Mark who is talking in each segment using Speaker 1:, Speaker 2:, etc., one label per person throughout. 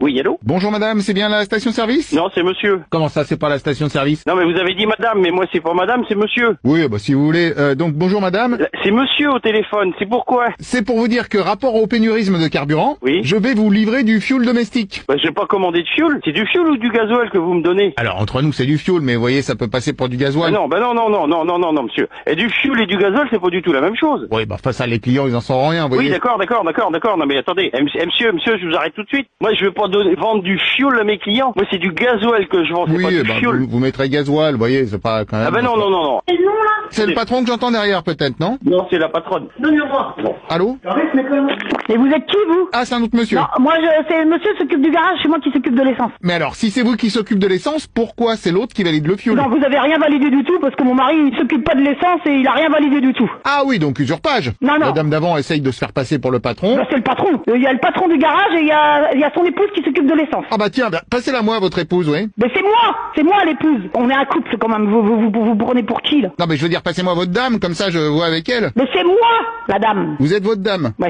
Speaker 1: Oui, allô?
Speaker 2: Bonjour madame, c'est bien la station-service?
Speaker 1: Non, c'est monsieur.
Speaker 2: Comment ça, c'est pas la station-service?
Speaker 1: Non, mais vous avez dit madame, mais moi c'est pas madame, c'est monsieur.
Speaker 2: Oui, bah si vous voulez. Donc bonjour madame.
Speaker 1: C'est monsieur au téléphone, c'est pourquoi?
Speaker 2: C'est pour vous dire que rapport au pénurisme de carburant,
Speaker 1: Oui.
Speaker 2: je vais vous livrer du fioul domestique.
Speaker 1: Bah, j'ai pas commandé de fioul. C'est du fioul ou du gasoil que vous me donnez?
Speaker 2: Alors entre nous c'est du fioul, mais vous voyez ça peut passer pour du gasoil.
Speaker 1: Non, non, monsieur. Et du fioul et du gasoil, c'est pas du tout la même chose.
Speaker 2: Oui, bah face à les clients ils en sauront rien, vous
Speaker 1: Oui,
Speaker 2: voyez.
Speaker 1: d'accord. Non, mais attendez. Monsieur, je vous arrête tout de suite. Moi, je veux pas vendre du fioul à mes clients. Moi, c'est du gasoil que je vends, c'est pas
Speaker 2: Oui,
Speaker 1: du
Speaker 2: bah,
Speaker 1: fioul.
Speaker 2: vous mettrez gasoil, vous voyez, c'est pas quand même.
Speaker 1: Ah ben non.
Speaker 3: Et non, là.
Speaker 2: C'est le patron que j'entends derrière peut-être, non?
Speaker 1: Non, c'est la patronne.
Speaker 3: Donne-le-moi.
Speaker 1: Bon.
Speaker 2: Allô?
Speaker 3: Et vous êtes qui, vous?
Speaker 2: Ah, c'est un autre monsieur.
Speaker 3: Non, moi, c'est monsieur s'occupe du garage, c'est moi qui s'occupe de l'essence.
Speaker 2: Mais alors, si c'est vous qui s'occupe de l'essence, pourquoi c'est l'autre qui valide le fioul?
Speaker 3: Non, vous avez rien validé du tout, parce que mon mari, il s'occupe pas de l'essence et il a rien validé du tout.
Speaker 2: Ah oui, donc usurpage.
Speaker 3: Non.
Speaker 2: Madame d'avant essaye de se faire passer pour le patron.
Speaker 3: Bah, c'est le patron. Il y a le patron du garage et il y a son épouse qui s'occupe de l'essence.
Speaker 2: Ah bah tiens, bah, passez-la moi, votre épouse, oui.
Speaker 3: Mais c'est moi l'épouse. On est un couple quand même. Vous prenez pour qui, là?
Speaker 2: Non mais je veux dire, passez-moi votre dame, comme ça je vois avec elle.
Speaker 3: Mais c'est moi, la dame.
Speaker 2: Vous êtes votre dame.
Speaker 3: Bah,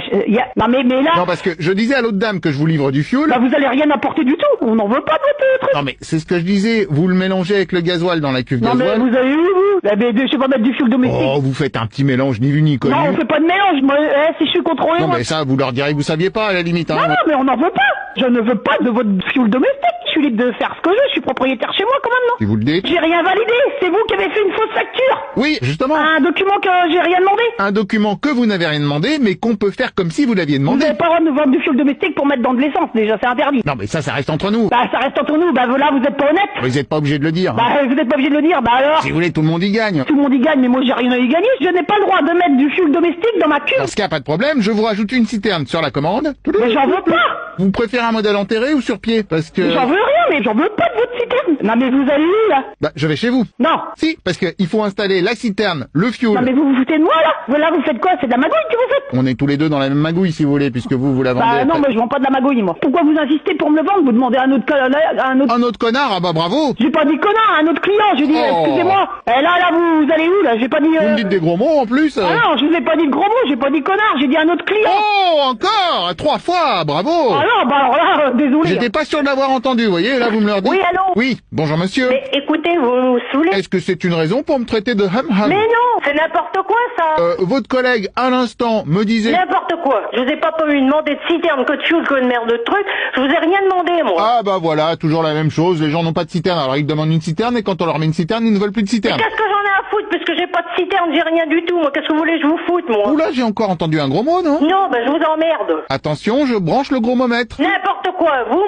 Speaker 3: non mais là,
Speaker 2: Non parce que je disais à l'autre dame que je vous livre du fioul.
Speaker 3: bah, vous allez rien apporter du tout. On n'en veut pas de votre truc.
Speaker 2: Non mais c'est ce que je disais, vous le mélangez avec le gasoil dans la cuve
Speaker 3: Non mais
Speaker 2: gasoil.
Speaker 3: vous avez eu, vous? Bah, mais je sais pas mettre du fioul domestique.
Speaker 2: Oh, vous faites un petit mélange ni vu ni connu.
Speaker 3: Non, on fait pas de mélange. Moi, si je suis contrôlé,
Speaker 2: Non
Speaker 3: moi.
Speaker 2: mais ça, vous leur direz que vous saviez pas à la limite. Hein.
Speaker 3: Non, mais on n'en veut pas. Je ne veux pas de votre fioul domestique. Je suis libre de faire ce que je veux. Je suis propriétaire chez moi quand même, non?
Speaker 2: Si vous le dites.
Speaker 3: J'ai rien validé. C'est vous qui avez fait une fausse facture.
Speaker 2: Oui, justement.
Speaker 3: Un document que j'ai rien demandé.
Speaker 2: Un document que vous n'avez rien demandé, mais qu'on peut faire comme si vous l'aviez
Speaker 3: Vous
Speaker 2: demandé.
Speaker 3: n'avez pas le droit de vendre du fioul domestique pour mettre dans de l'essence. Déjà, c'est interdit.
Speaker 2: Non mais ça reste entre nous.
Speaker 3: Bah, ça reste entre nous. Bah, là, vous êtes pas honnête.
Speaker 2: Vous n'êtes pas obligé de le dire.
Speaker 3: Bah, vous n'êtes pas obligé de le dire. Bah, alors.
Speaker 2: Si vous voulez, tout le monde y gagne.
Speaker 3: Tout le monde y gagne, mais moi, j'ai rien à y gagner. Je n'ai pas le droit de mettre du fioul domestique dans ma cuve.
Speaker 2: Dans ce cas, pas de problème, je vous rajoute une citerne sur la commande.
Speaker 3: Mais j'en veux pas.
Speaker 2: Vous préférez un modèle enterré ou sur pied? Parce que...
Speaker 3: J'en veux rien, mais j'en veux pas de votre citerne. Non, mais vous allez où, là?
Speaker 2: Bah, je vais chez vous.
Speaker 3: Non.
Speaker 2: Si, parce que il faut installer la citerne, le fioul.
Speaker 3: Non, mais vous vous foutez de moi, là? Là, vous faites quoi? C'est de la magouille que vous faites?
Speaker 2: On est tous les deux dans la même magouille, si vous voulez, puisque vous la vendez.
Speaker 3: Bah, non, mais je vends pas de la magouille, moi. Pourquoi vous insistez pour me le vendre? Vous demandez à un autre,
Speaker 2: Un autre connard, ah bah bravo.
Speaker 3: J'ai pas dit connard, un autre client, j'ai dit,
Speaker 2: Oh.
Speaker 3: excusez-moi. Et là, vous allez où, là? J'ai pas dit,
Speaker 2: Vous me dites des gros mots en plus.
Speaker 3: Ah non, je vous ai pas dit de gros mots, j'ai pas dit connard, j'ai dit un autre client.
Speaker 2: Oh, encore 3 fois, bravo.
Speaker 3: Ah non, bah alors là, désolé.
Speaker 2: J'étais pas sûr de l'avoir entendu, vous voyez, là vous me le redites.
Speaker 4: Oui, allô?
Speaker 2: Oui, bonjour monsieur.
Speaker 4: Mais écoutez, vous me saoulez.
Speaker 2: Est-ce que c'est une raison pour me traiter de ham-ham?
Speaker 4: Mais non, c'est n'importe quoi ça.
Speaker 2: Votre collègue, à l'instant, me disait...
Speaker 4: N'importe quoi. Je vous ai pas eu demandé de citerne, que de fioul, que de merde de trucs. Je vous ai rien demandé, moi.
Speaker 2: Ah bah voilà, toujours la même chose, les gens n'ont pas de citerne, alors ils demandent une citerne, et quand on leur met une citerne, ils ne veulent plus de citerne.
Speaker 4: Qu'est-ce que j'en ai à foutre, puisque j'ai pas de citerne, j'ai rien du tout, moi. Qu'est-ce que vous voulez que je vous foute, moi?
Speaker 2: Oula, j'ai encore entendu un gros mot, non?
Speaker 4: Non, ben je vous emmerde.
Speaker 2: Attention, je branche le gros momètre.
Speaker 4: N'importe quoi, vous.